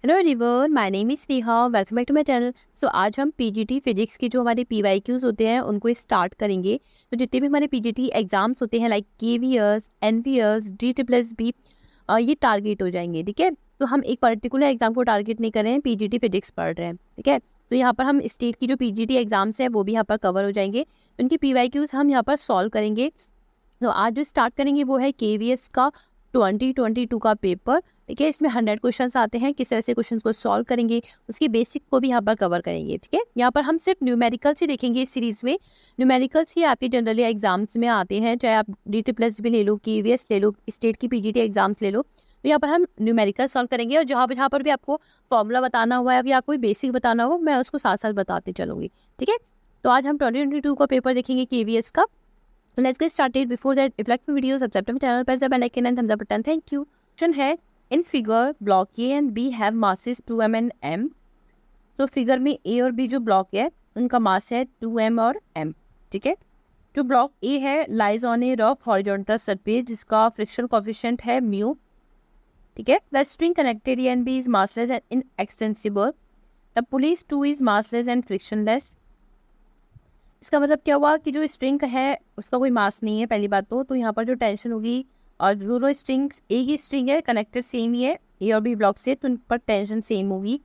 Hello everyone, my name is Neha. Welcome back to my channel. So आज हम PGT physics के जो हमारे पीवाईक्यूज होते हैं उनको स्टार्ट करेंगे। तो जितने भी हमारे पीजीटी एग्जाम्स होते हैं लाइक केवीएस, एनवीएस, DSSB, ये टारगेट हो जाएंगे। ठीक है, तो हम एक पर्टिकुलर एग्जाम को टारगेट नहीं कर रहे हैं, पीजीटी फिजिक्स पढ़ रहे हैं। ठीक है, तो यहाँ पर हम स्टेट की जो पीजीटी एग्जाम्स हैं वो भी यहाँ पर कवर हो जाएंगे। उनकी पीवाईक्यूज हम यहाँ पर सॉल्व करेंगे। तो आज जो स्टार्ट करेंगे वो है केवीएस का 2022 का पेपर। ठीक है, इसमें 100 क्वेश्चंस आते हैं। किस तरह से क्वेश्चंस को सॉल्व करेंगे उसकी बेसिक को भी यहाँ पर कवर करेंगे। ठीक है, यहाँ पर हम सिर्फ न्यूमेरिकल्स ही देखेंगे इस सीरीज में। न्यूमेरिकल्स ही आपके जनरली एग्जाम्स में आते हैं, चाहे आप DSSB भी ले लो, केवीएस ले लो, स्टेट की पीजीटी एग्जाम्स ले लो। तो यहाँ पर हम न्यूमेरिकल सॉल्व करेंगे और जहाँ पर भी आपको फॉर्मूला बताना हुआ है या कोई बेसिक बताना हो मैं उसको साथ साथ बताते चलूँगी। ठीक है, तो आज हम 2022 का पेपर देखेंगे केवीएस का। Let's get started. Before that, if you like my video, subscribe to my channel, press the bell icon and thumbs up button. Thank you. Question है, in figure block A and B have masses 2m and m. तो figure में A और B जो block है उनका मास है 2m और m. ठीक है, जो ब्लॉक A है lies on a rough horizontal surface जिसका फ्रिक्शन कोफिशिएंट है mu. ठीक है, the string connected A and B is massless and inextensible. The pulley 2 is massless and frictionless. इसका मतलब क्या हुआ कि जो स्ट्रिंग है उसका कोई मास नहीं है पहली बात तो यहाँ पर जो टेंशन होगी, और दोनों स्ट्रिंग्स एक ही स्ट्रिंग है, कनेक्टेड सेम ही है ए और बी ब्लॉक से, तो उन पर टेंशन सेम होगी।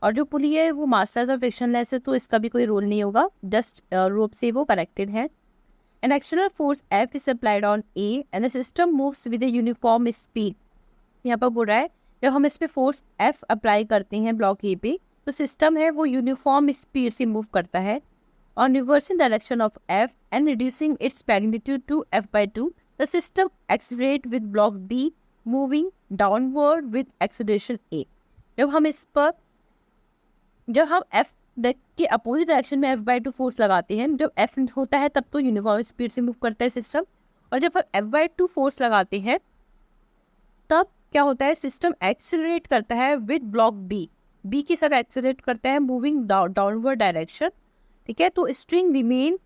और जो पुली है वो मास्टर्स और फ्रिक्शनलेस है, तो इसका भी कोई रोल नहीं होगा, जस्ट रोप से वो कनेक्टेड है। An external force F is applied on A and the system moves with a uniform speed. यहाँ पर बोल रहा है जब हम इस पर फोर्स एफ अप्लाई करते हैं ब्लॉक ए पे तो सिस्टम है वो यूनिफॉर्म स्पीड से मूव करता है on reversing direction of f and reducing its magnitude to f/2, the system accelerate with block B moving downward with acceleration a. जब हम f के अपोजिट डायरेक्शन में f/2 फोर्स लगाते हैं, जब f होता है तब तो यूनिफॉर्म स्पीड से मूव करता है सिस्टम, और जब हम f/2 फोर्स लगाते हैं तब क्या होता है, सिस्टम एक्सेलरेट करता है विद ब्लॉक बी के साथ एक्सेलरेट करता है मूविंग डाउनवर्ड डायरेक्शन। ठीक है, तो string remain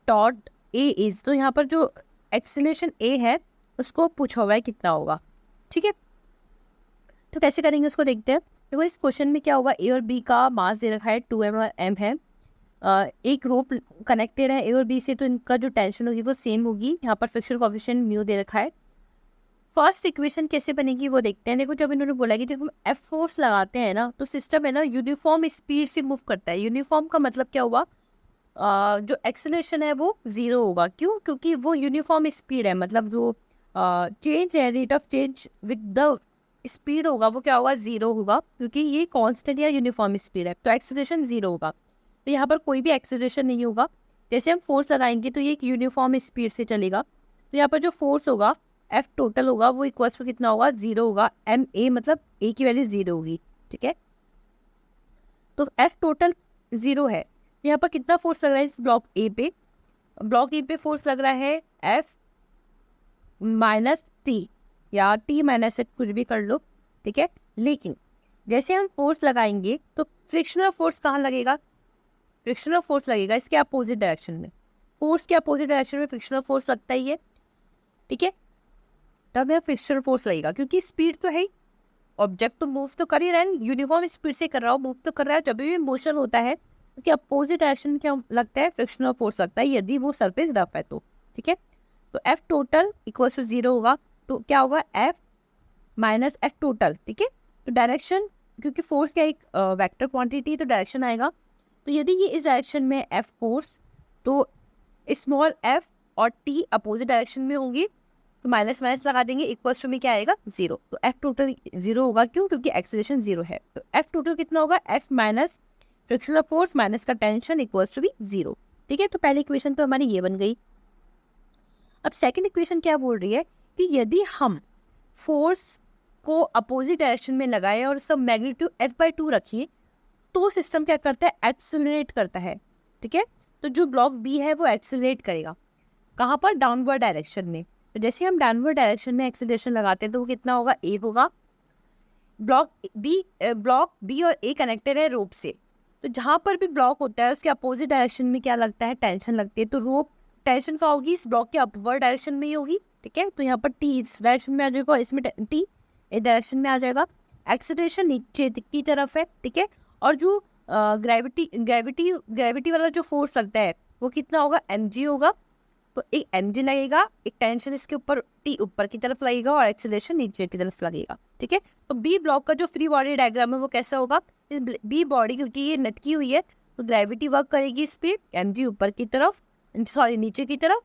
taught A is, तो यहाँ पर जो एक्सेलरेशन ए है उसको पूछा हुआ है कितना होगा। ठीक है, तो कैसे करेंगे उसको देखते हैं। देखो इस क्वेश्चन में क्या हुआ, ए और बी का मास दे रखा है 2m और m है। एक रोप कनेक्टेड है ए और बी से, तो इनका जो टेंशन होगी वो सेम होगी। यहाँ पर फ्रिक्शन कोएफिशिएंट म्यू दे रखा है। फर्स्ट इक्वेशन कैसे बनेगी वो देखते हैं। देखो जब इन्होंने बोला कि जब हम एफ फोर्स लगाते हैं ना तो सिस्टम है ना यूनिफॉर्म स्पीड से मूव करता है। यूनिफॉर्म का मतलब क्या हुआ, जो एक्सेलरेशन है वो जीरो होगा। क्यों? क्योंकि वो यूनिफॉर्म स्पीड है, मतलब जो चेंज है, rate of change with the speed होगा वो क्या होगा, जीरो होगा, क्योंकि ये कांस्टेंट या यूनिफॉर्म स्पीड है, तो एक्सेलरेशन जीरो होगा। तो यहाँ पर कोई भी एक्सेलरेशन नहीं होगा। जैसे हम फोर्स लगाएंगे तो ये एक यूनिफॉर्म स्पीड से चलेगा, तो यहाँ पर जो फोर्स होगा एफ टोटल होगा वो इक्वल टू कितना होगा, जीरो होगा। एम ए मतलब ए की वैल्यू जीरो होगी। ठीक है, तो एफ टोटल जीरो है। यहाँ पर कितना फोर्स लग रहा है इस ब्लॉक ए पे, ब्लॉक ए पे फोर्स लग रहा है एफ माइनस टी या टी माइनस एफ, कुछ भी कर लो। ठीक है, लेकिन जैसे हम फोर्स लगाएंगे तो फ्रिक्शनल फोर्स कहाँ लगेगा, फ्रिक्शनल फोर्स लगेगा इसके अपोजिट डायरेक्शन में। फोर्स के अपोजिट डायरेक्शन में फ्रिक्शनल फोर्स लगता ही है। ठीक है, तब यह फ्रिक्शनल फोर्स लगेगा, क्योंकि स्पीड तो है ही, ऑब्जेक्ट तो मूव तो कर ही रहा है, यूनिफॉर्म स्पीड से कर रहा हो, मूव तो कर रहा है। जब भी मोशन होता है उसके अपोजिट डायरेक्शन में क्या लगता है, फ्रिक्शनल फोर्स लगता है, यदि वो सरफेस रफ है तो। ठीक है, तो F total equal to zero होगा, तो क्या होगा, एफ माइनस एफ टोटल। ठीक है, तो डायरेक्शन, क्योंकि फोर्स क्या एक वेक्टर क्वांटिटी, तो डायरेक्शन आएगा। तो यदि ये इस डायरेक्शन में एफ फोर्स, तो स्मॉल एफ और टी अपोजिट डायरेक्शन में होंगी, तो माइनस माइनस लगा देंगे, इक्वल्स टू में क्या आएगा, जीरो। तो एफ टोटल जीरो होगा, क्यों, क्योंकि एक्सेलरेशन जीरो है। तो एफ टोटल कितना होगा, F minus frictional force minus का टेंशन इक्वल्स टू भी जीरो। ठीक है, तो पहली इक्वेशन तो हमारी ये बन गई। अब सेकंड इक्वेशन क्या बोल रही है कि यदि हम फोर्स को अपोजिट डायरेक्शन में लगाए और उसका मैग्नीट्यूड f/2 रखिए तो सिस्टम क्या करता है, एक्सेलरेट करता है। ठीक है, तो जो ब्लॉक बी है वो एक्सेलरेट करेगा, कहाँ पर, डाउनवर्ड डायरेक्शन में। तो जैसे हम डाउनवर्ड डायरेक्शन में एक्सेलरेशन लगाते हैं तो वो कितना होगा, ए होगा। ब्लॉक बी और ए कनेक्टेड है रोप से, तो जहाँ पर भी ब्लॉक होता है उसके अपोजिट डायरेक्शन में क्या लगता है, टेंशन लगती है। तो रोप टेंशन का होगी इस ब्लॉक के अपवर्ड डायरेक्शन में ही होगी। ठीक है, तो यहाँ पर टी इस डायरेक्शन में आ जाएगा, इसमें टी इस डायरेक्शन में आ जाएगा। एक्सेलरेशन नीचे की तरफ है, ठीक है। और जो ग्रेविटी वाला जो फोर्स लगता है वो कितना होगा, mg होगा। तो एक mg लगेगा, एक टेंशन इसके ऊपर t ऊपर की तरफ लगेगा और एक्सेलरेशन नीचे की तरफ लगेगा, ठीक है। तो बी ब्लॉक का जो फ्री बॉडी डायग्राम है वो कैसा होगा, इस बी बॉडी क्योंकि ये लटकी हुई है तो ग्रेविटी वर्क करेगी इस पे, mg ऊपर की तरफ, सॉरी नीचे की तरफ,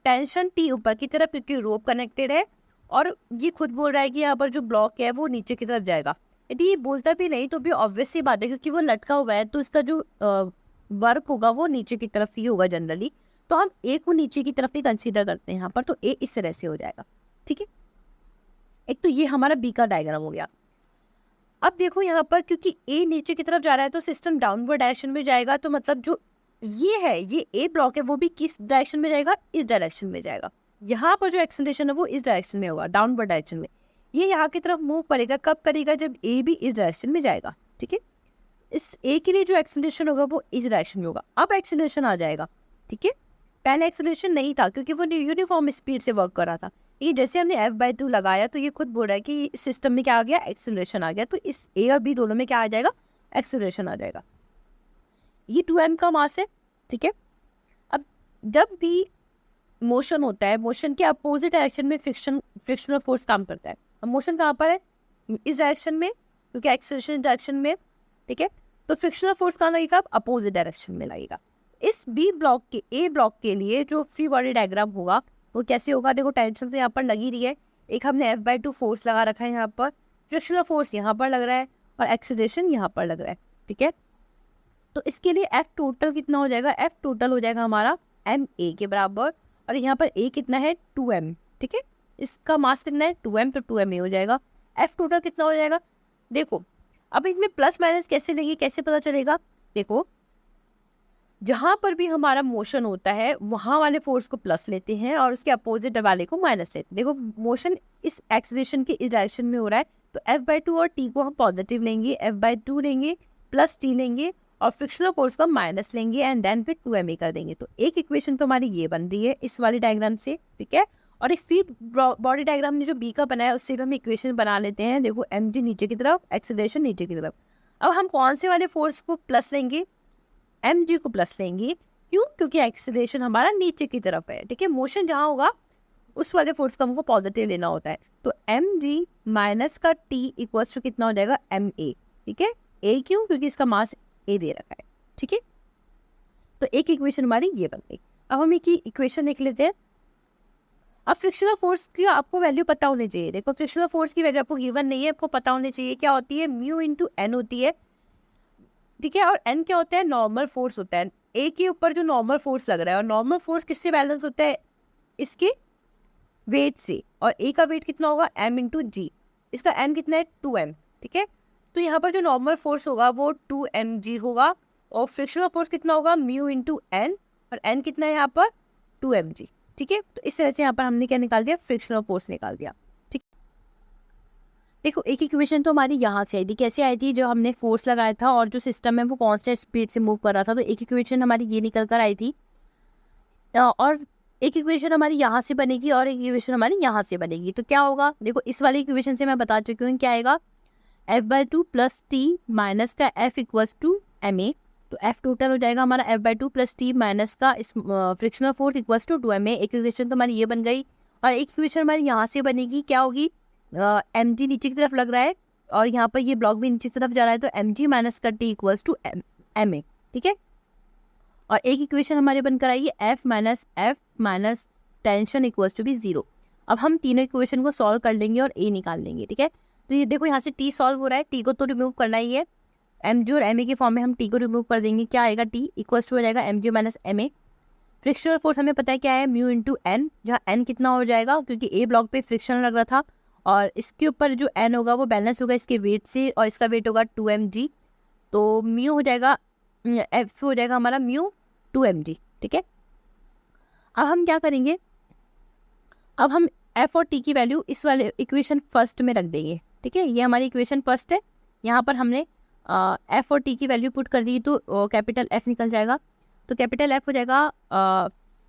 टेंशन t ऊपर की तरफ क्योंकि रोप कनेक्टेड है, और ये खुद बोल रहा है कि यहाँ पर जो ब्लॉक है वो नीचे की तरफ जाएगा। यदि ये बोलता भी नहीं तो भी ऑब्वियस सी बात है क्योंकि वो लटका हुआ है तो इसका जो वर्क होगा वो नीचे की तरफ ही होगा जनरली। तो हम ए को नीचे की तरफ ही कंसीडर करते हैं यहाँ पर, तो ए इस तरह से हो जाएगा, ठीक है। एक तो ये हमारा बी का डायग्राम हो गया। अब देखो यहाँ पर क्योंकि ए नीचे की तरफ जा रहा है तो सिस्टम डाउनवर्ड डायरेक्शन में जाएगा, तो मतलब जो ये है, ये ए ब्लॉक है, वो भी किस डायरेक्शन में जाएगा, इस डायरेक्शन में जाएगा। यहाँ पर जो एक्सेलरेशन है वो इस डायरेक्शन में होगा, डाउनवर्ड डायरेक्शन में। ये यहाँ की तरफ मूव करेगा, कब करेगा, जब ए भी इस डायरेक्शन में जाएगा, ठीक है। इस ए के लिए जो एक्सेलरेशन होगा वो इस डायरेक्शन में होगा। अब एक्सेलरेशन आ जाएगा, ठीक है। पहले एक्सेलरेशन नहीं था क्योंकि वो यूनिफॉर्म स्पीड से वर्क कर रहा था। ये जैसे हमने F/2 लगाया तो ये खुद बोल रहा है कि सिस्टम में क्या आ गया, एक्सेलरेशन आ गया। तो इस ए और बी दोनों में क्या आ जाएगा, एक्सेलरेशन आ जाएगा। ये 2m का मास है, ठीक है। अब जब भी मोशन होता है, मोशन के अपोजिट डायरेक्शन में फ्रिक्शनल फोर्स काम करता है। अब मोशन कहाँ पर है, इस डायरेक्शन में, क्योंकि एक्सेलरेशन डायरेक्शन में, ठीक है। तो फ्रिक्शनल फोर्स कहाँ लगेगा, अपोजिट डायरेक्शन में लगेगा। इस बी ब्लॉक के ए ब्लॉक के लिए जो फ्री बॉडी डायग्राम होगा वो कैसे होगा, देखो टेंशन तो यहाँ पर लगी रही है, एक हमने F/2 फोर्स लगा रखा है यहाँ पर, फ्रिक्शनल फोर्स यहाँ पर लग रहा है और एक्सेलरेशन यहाँ पर लग रहा है, ठीक है। तो इसके लिए F टोटल कितना हो जाएगा, F टोटल हो जाएगा हमारा ma के बराबर, और यहाँ पर a कितना है 2m, ठीक है। इसका मास कितना है 2m, तो 2ma हो जाएगा। F टोटल कितना हो जाएगा, देखो अब इसमें प्लस माइनस कैसे लेंगे, कैसे पता चलेगा, देखो जहाँ पर भी हमारा मोशन होता है वहाँ वाले फोर्स को प्लस लेते हैं और उसके अपोजिट वाले को माइनस लेते हैं। देखो मोशन इस एक्सेलरेशन के इस डायरेक्शन में हो रहा है तो F/2 और t को हम पॉजिटिव लेंगे, F/2 लेंगे प्लस t लेंगे और फ्रिक्शनल फोर्स का माइनस लेंगे एंड देन फिर 2ma कर देंगे। तो एक इक्वेशन तो हमारी ये बन रही है इस वाली डायग्राम से, ठीक है। और एक फिर बॉडी डायग्राम जो बी का बना है उससे भी हम इक्वेशन बना लेते हैं। देखो mg नीचे की तरफ, एक्सेलरेशन नीचे की तरफ। अब हम कौन से वाले फोर्स को प्लस लेंगे, mg को प्लस लेंगे, क्यों, क्योंकि एक्सेलरेशन हमारा नीचे की तरफ है, ठीक है। मोशन जहाँ होगा उस वाले फोर्स का हमको पॉजिटिव लेना होता है। तो mg माइनस का t इक्वल्स टू कितना हो जाएगा ma, ठीक है। a क्यों, क्योंकि इसका मास a दे रखा है, ठीक है। तो एक इक्वेशन हमारी ये बन गई। अब हम एक इक्वेशन लिख लेते हैं। अब फ्रिक्शनल फोर्स की आपको वैल्यू पता होनी चाहिए। देखो फ्रिक्शनल फोर्स की वैल्यू आपको गिवन नहीं है, आपको पता होनी चाहिए क्या होती है, म्यू इंटू एन होती है, ठीक है। और एन क्या होता है, नॉर्मल फोर्स होता है। ए के ऊपर जो नॉर्मल फोर्स लग रहा है, और नॉर्मल फोर्स किससे बैलेंस होता है, इसके वेट से, और ए का वेट कितना होगा m इंटू जी, इसका m कितना है 2m, ठीक है। तो यहाँ पर जो नॉर्मल फोर्स होगा वो 2mg होगा और फ्रिक्शनल फोर्स कितना होगा म्यू इंटू एन, और n कितना है यहाँ पर 2mg, ठीक है। तो इस तरह से यहाँ पर हमने क्या निकाल दिया, फ्रिक्शनल फोर्स निकाल दिया, ठीक। देखो एक इक्वेशन तो हमारी यहाँ से आई थी, कैसे आई थी, जो हमने फोर्स लगाया था और जो सिस्टम है वो कांस्टेंट स्पीड से मूव कर रहा था, तो एक इक्वेशन हमारी ये निकल कर आई थी। और एक इक्वेशन हमारी यहाँ से बनेगी और एक इक्वेशन हमारी यहाँ से बनेगी। तो क्या होगा, देखो इस वाली इक्वेशन से मैं बता चुकी हूँ क्या आएगा, F/2 प्लस टी माइनस का F इक्वल्स टू ma। तो F टोटल हो जाएगा हमारा F/2 प्लस टी माइनस का इस frictional force equals to 2ma। एक इक्वेशन तो हमारी ये बन गई। और एक इक्वेशन हमारी यहाँ से बनेगी, क्या होगी, mg नीचे की तरफ लग रहा है और यहाँ पर ये ब्लॉक भी नीचे की तरफ जा रहा है, तो mg माइनस का t इक्वल्स टू ma, ठीक है। और एक इक्वेशन हमारे बनकर आई है F minus tension equals to भी 0। अब हम तीनों इक्वेशन को सॉल्व कर लेंगे और a निकाल लेंगे, ठीक है। तो ये देखो यहाँ से t सॉल्व हो रहा है, t को तो रिमूव करना ही है, mg और ma के फॉर्म में हम t को रिमूव कर देंगे, क्या आएगा, t इक्वल्स टू हो जाएगा mg minus ma। Frictional force हमें पता है क्या है, म्यू इंटू एन, जहाँ n कितना हो जाएगा, क्योंकि a ब्लॉक पे फ्रिक्शन लग रहा था और इसके ऊपर जो n होगा वो बैलेंस होगा इसके वेट से, और इसका वेट होगा 2mg, तो म्यू हो जाएगा, f हो जाएगा हमारा म्यू 2mg, ठीक है। अब हम क्या करेंगे, अब हम f और t की वैल्यू इस वाले इक्वेशन फर्स्ट में रख देंगे, ठीक है। ये हमारी इक्वेशन फर्स्ट है, यहाँ पर हमने f और t की वैल्यू पुट कर दी तो कैपिटल F निकल जाएगा। तो कैपिटल F हो जाएगा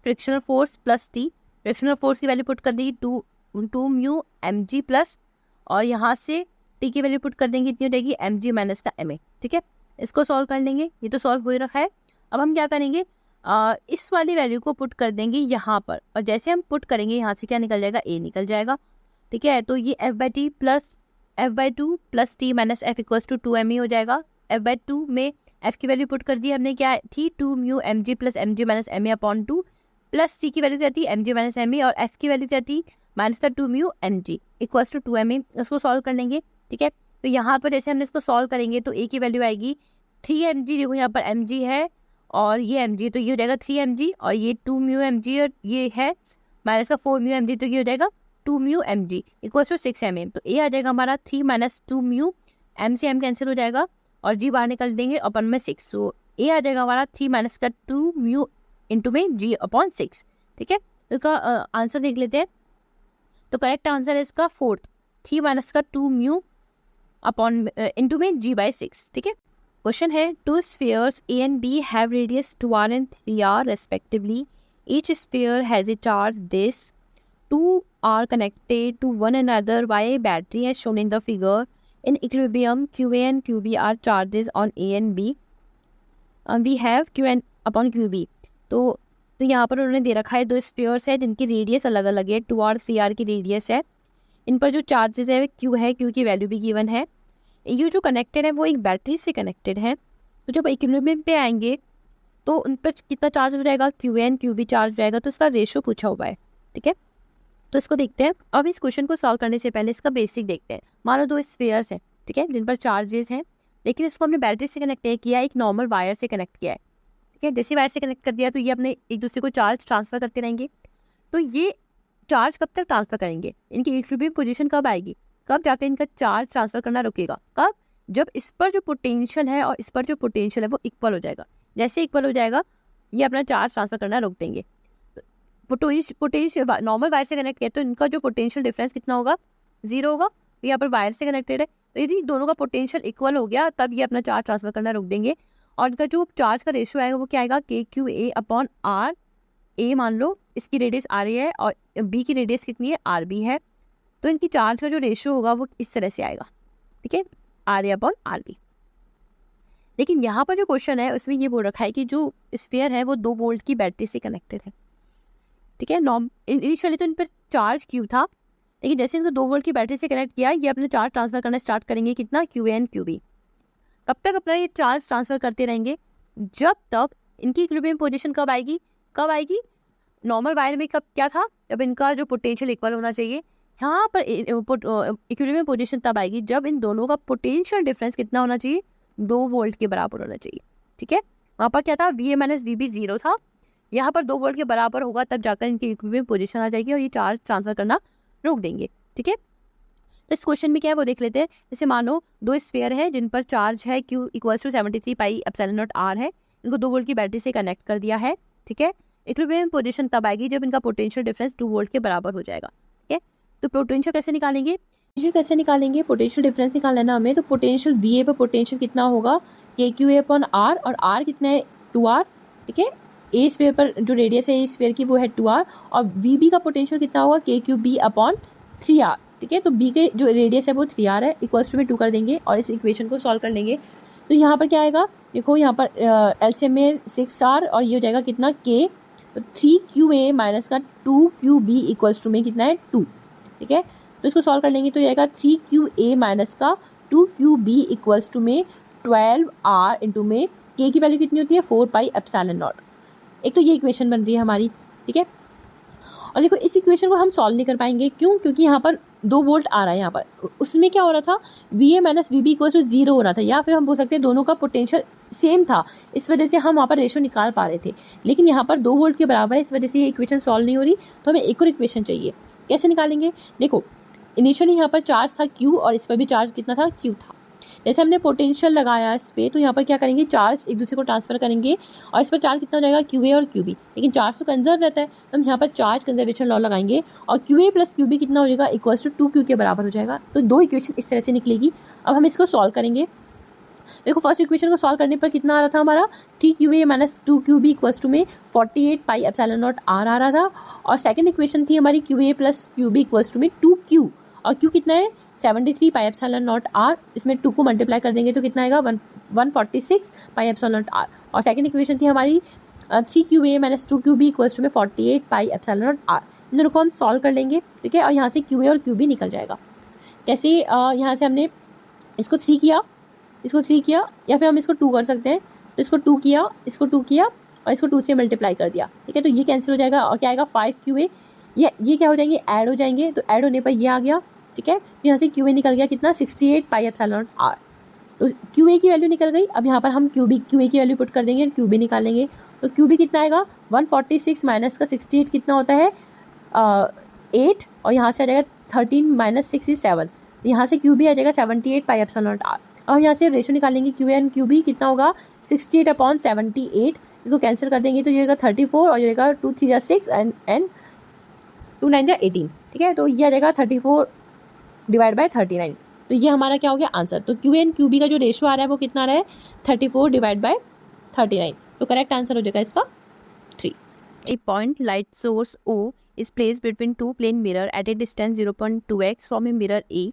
frictional force plus t, frictional force की वैल्यू पुट कर दी 2 म्यू mg प्लस, और यहाँ से टी की वैल्यू पुट कर देंगे, इतनी हो जाएगी एम जी माइनस का एम ए। ठीक है, इसको सॉल्व कर लेंगे, ये तो सॉल्व हो ही रखा है। अब हम क्या करेंगे, इस वाली वैल्यू को पुट कर देंगे यहाँ पर, और जैसे हम पुट करेंगे यहाँ से क्या निकल जाएगा, ए निकल जाएगा। ठीक है, तो ये F by T plus F by two plus T minus F equals to 2m हो जाएगा। एफ बाई टू में एफ की वैल्यू पुट कर दी हमने, क्या थी 2 mu M G plus M G minus M A upon 2, plus T की वैल्यू क्या थी M G minus M A, और एफ की वैल्यू क्या थी माइनस का 2 mu M G equals to 2m। उसको सॉल्व कर लेंगे। ठीक है, तो यहाँ पर जैसे हमने इसको सॉल्व करेंगे तो ए की वैल्यू आएगी 3mg, देखो यहाँ पर mg है और ये mg, तो ये हो जाएगा 3mg, और ये 2 म्यू mg और ये है माइनस का 4 म्यू mg, तो ये हो जाएगा 2 mu mg equals to 6m। तो ए आ जाएगा हमारा 3 माइनस 2 म्यू, m से m कैंसिल हो जाएगा और g बाहर निकल देंगे अपन में 6, तो ए आ जाएगा हमारा 3 माइनस का 2 म्यू इंटू में g अपॉन 6। ठीक है, तो इसका आंसर देख लेते हैं। तो करेक्ट आंसर है इसका 4th, 3 माइनस का 2 म्यू अपॉन इंटू में g बाई 6। ठीक है, क्वेश्चन है, two spheres A and B have radius 2r and 3r respectively. Each sphere has a charge this. Two are connected to one another by a battery as shown in the figure. In equilibrium, QA and QB are charges on A and B. We have QN upon QB. तो यहाँ पर उन्होंने दे रखा है दो spheres है जिनकी radius अलग अलग है, 2r 3r की रेडियस है। इन पर जो चार्जेस है Q है, Q की वैल्यू भी गिवन है। ये जो कनेक्टेड है वो एक बैटरी से कनेक्टेड है, तो जब इक्विलिब्रियम पे आएंगे तो उन पर कितना चार्ज हो जाएगा, Q and Q B charge हो जाएगा, तो इसका रेशो पूछा हुआ है। ठीक है, तो इसको देखते हैं। अब इस क्वेश्चन को सॉल्व करने से पहले इसका बेसिक देखते हैं। मान लो दो स्फीयर्स हैं, ठीक है, जिन पर चार्जेस हैं, लेकिन इसको हमने बैटरी से कनेक्ट नहीं किया, एक नॉर्मल वायर से कनेक्ट किया है। ठीक है, जैसे वायर से कनेक्ट कर दिया तो ये अपने एक दूसरे को चार्ज ट्रांसफर करते रहेंगे। तो ये चार्ज कब तक ट्रांसफर करेंगे, इनकी इक्विलिब्रियम पोजीशन कब आएगी, कब जाकर इनका चार्ज ट्रांसफर करना रुकेगा, कब, जब इस पर जो पोटेंशियल है और इस पर जो पोटेंशियल है वो इक्वल हो जाएगा। जैसे इक्वल हो जाएगा ये अपना चार्ज ट्रांसफर करना रोक देंगे। पोटेंशियल नॉर्मल वायर से कनेक्ट किया तो इनका जो पोटेंशियल डिफरेंस कितना होगा, 0 होगा। तो यहाँ पर वायर से कनेक्टेड है, तो यदि दोनों का पोटेंशियल इक्वल हो गया तब ये अपना चार्ज ट्रांसफर करना रोक देंगे। और इनका जो चार्ज का रेशियो आएगा वो क्या आएगा, के क्यू ए अपॉन आर। ए मान लो इसकी रेडियस आर ए है और बी की रेडियस कितनी है, आर बी है, तो इनकी चार्ज का जो रेशियो होगा वो इस तरह से आएगा। ठीक है, R A upon R B. लेकिन यहाँ पर जो क्वेश्चन है उसमें ये बोल रखा है कि जो स्फीयर है वो 2 वोल्ट की बैटरी से कनेक्टेड है। ठीक है, इनिशियली तो इन पर चार्ज क्यू था, लेकिन जैसे इनको 2 वोल्ट की बैटरी से कनेक्ट किया ये अपने चार्ज ट्रांसफर करना स्टार्ट करेंगे, कितना, क्यू एन क्यू बी। कब तक अपना ये चार्ज ट्रांसफर करते रहेंगे, जब तक इनकी इक्विलिब्रियम पोजीशन कब आएगी, नॉर्मल वायर में कब क्या था, जब इनका जो पोटेंशियल इक्वल होना चाहिए। यहाँ पर इक्विलिब्रियम पोजीशन तब आएगी जब इन दोनों का पोटेंशियल डिफरेंस कितना होना चाहिए, 2 वोल्ट के बराबर होना चाहिए। ठीक है, वहाँ पर क्या था, V A minus V B 0 था, यहाँ पर 2 वोल्ट के बराबर होगा तब जाकर इनकी इक्विलिब्रियम पोजीशन आ जाएगी और ये चार्ज ट्रांसफर करना रोक देंगे। ठीक है, तो इस क्वेश्चन में क्या है वो देख लेते हैं। जैसे मानो 2 स्फीयर है जिन पर चार्ज है Q equals to 73 pi epsilon not R है, इनको 2 वोल्ट की बैटरी से कनेक्ट कर दिया है। ठीक है, इक्विलिब्रियम पोजीशन तब आएगी जब इनका पोटेंशियल डिफरेंस 2 वोल्ट के बराबर हो जाएगा। ठीक है, तो पोटेंशियल कैसे निकालेंगे, पोटेंशियल डिफरेंस निकालना है ना हमें। तो पोटेंशियल वी ए पर पोटेंशियल कितना होगा, के क्यू ए अपॉन आर, और आर कितना है, 2r। ठीक है, ए स्फीयर पर जो रेडियस है ए स्फीयर की वो है 2r, और वी बी का पोटेंशियल कितना होगा, के क्यू बी अपॉन 3r। ठीक है, तो बी के जो रेडियस है वो 3r है, इक्वल्स टू में 2 कर देंगे और इस इक्वेशन को सॉल्व कर लेंगे। तो यहाँ पर क्या आएगा, देखो यहाँ पर एलसीएम में 6r और ये हो जाएगा कितना, के 3QA माइनस का 2QB इक्वल्स टू में कितना है, 2। ठीक है, तो इसको सॉल्व कर लेंगे तो आएगा 3QA माइनस का 2QB इक्वल्स टू में 12r इंटू में के की वैल्यू कितनी होती है, 4 पाई एप्सिलॉन नॉट। एक तो ये इक्वेशन बन रही है हमारी। ठीक है, और देखो इस इक्वेशन को हम सॉल्व नहीं कर पाएंगे, क्यों, क्योंकि यहाँ पर 2 वोल्ट आ रहा है। यहाँ पर उसमें क्या हो रहा था, V A minus V B equals to 0 हो रहा था, या फिर हम बोल सकते हैं दोनों का पोटेंशियल सेम था, इस वजह से हम वहाँ पर रेशो निकाल पा रहे थे। लेकिन यहाँ पर 2 वोल्ट के बराबर है, इस वजह से ये इक्वेशन सॉल्व नहीं हो रही, तो हमें एक और इक्वेशन चाहिए। कैसे निकालेंगे, देखो इनिशियली यहाँ पर चार्ज था Q और इस पर भी चार्ज कितना था, Q था। जैसे हमने पोटेंशियल लगाया इस पर, तो यहाँ पर क्या करेंगे, चार्ज एक दूसरे को ट्रांसफर करेंगे और इस पर चार्ज कितना हो जाएगा, QA और QB। लेकिन चार्ज तो कंजर्व रहता है, तो हम यहाँ पर चार्ज कंजर्वेशन लॉ लगाएंगे और QA प्लस QB कितना हो जाएगा, इक्वल्स टू 2Q के बराबर हो जाएगा। तो 2 इक्वेशन इस तरह से निकलेगी। अब हम इसको सॉल्व करेंगे। देखो फर्स्ट इक्वेशन को सॉल्व करने पर कितना आ रहा था हमारा, 3QA minus 2QB equals to में 48 पाई एप्सिलॉन नॉट R आ रहा था। और सेकंड इक्वेशन थी हमारी QA plus QB equals to में 2Q, और Q कितना है, 73 पाई एप्सिलॉन नॉट आर, इसमें 2 को मल्टीप्लाई कर देंगे तो कितना आएगा 146 पाई एप्सिलॉन नॉट आर। और सेकंड इक्वेशन थी हमारी 3QA minus 2QB equals to में 48 पाई एप्सिलॉन नॉट आर। इन दोनों को हम सॉल्व कर लेंगे, ठीक है, और यहाँ से QA और QB निकल जाएगा। कैसे, यहाँ से हमने इसको 3 किया, इसको 3 किया, या फिर हम इसको 2 कर सकते हैं, तो इसको 2 किया, इसको 2 किया और इसको 2 से मल्टीप्लाई कर दिया, ठीक है, तो ये कैंसिल हो जाएगा और क्या आएगा 5QA। ये क्या हो जाएंगे, ऐड हो जाएंगे, तो ऐड होने पर ये आ गया, ठीक है, तो यहाँ से QA निकल गया कितना 68 पाई एप्सिलॉन नॉट आर। तो QA की वैल्यू निकल गई। अब यहाँ पर हम QA की वैल्यू पुट कर देंगे, QB निकालेंगे, तो QB कितना आएगा 146 माइनस का 68 कितना होता है 8, और यहाँ से आ जाएगा 13 माइनस 6 इज 7, यहाँ से QB आ जाएगा 78 पाई एप्सिलॉन नॉट आर। अब यहाँ से रेशो निकालेंगे QA एंड QB कितना होगा 68 अपॉन 78, इसको कैंसिल कर देंगे तो ये आएगा 34 और ये आएगा 2 3 जा 6 एंड 2 9 जा 18, ठीक है, तो ये आ जाएगा 34 डिवाइड बाय 39। तो ये हमारा क्या हो गया आंसर। तो QA एंड QB का जो रेशो आ रहा है वो कितना आ रहा है 34 डिवाइड बाय 39, तो करेक्ट आंसर हो जाएगा इसका 3। A point light source O is placed between two plane mirror at a distance 0.2x from a mirror A।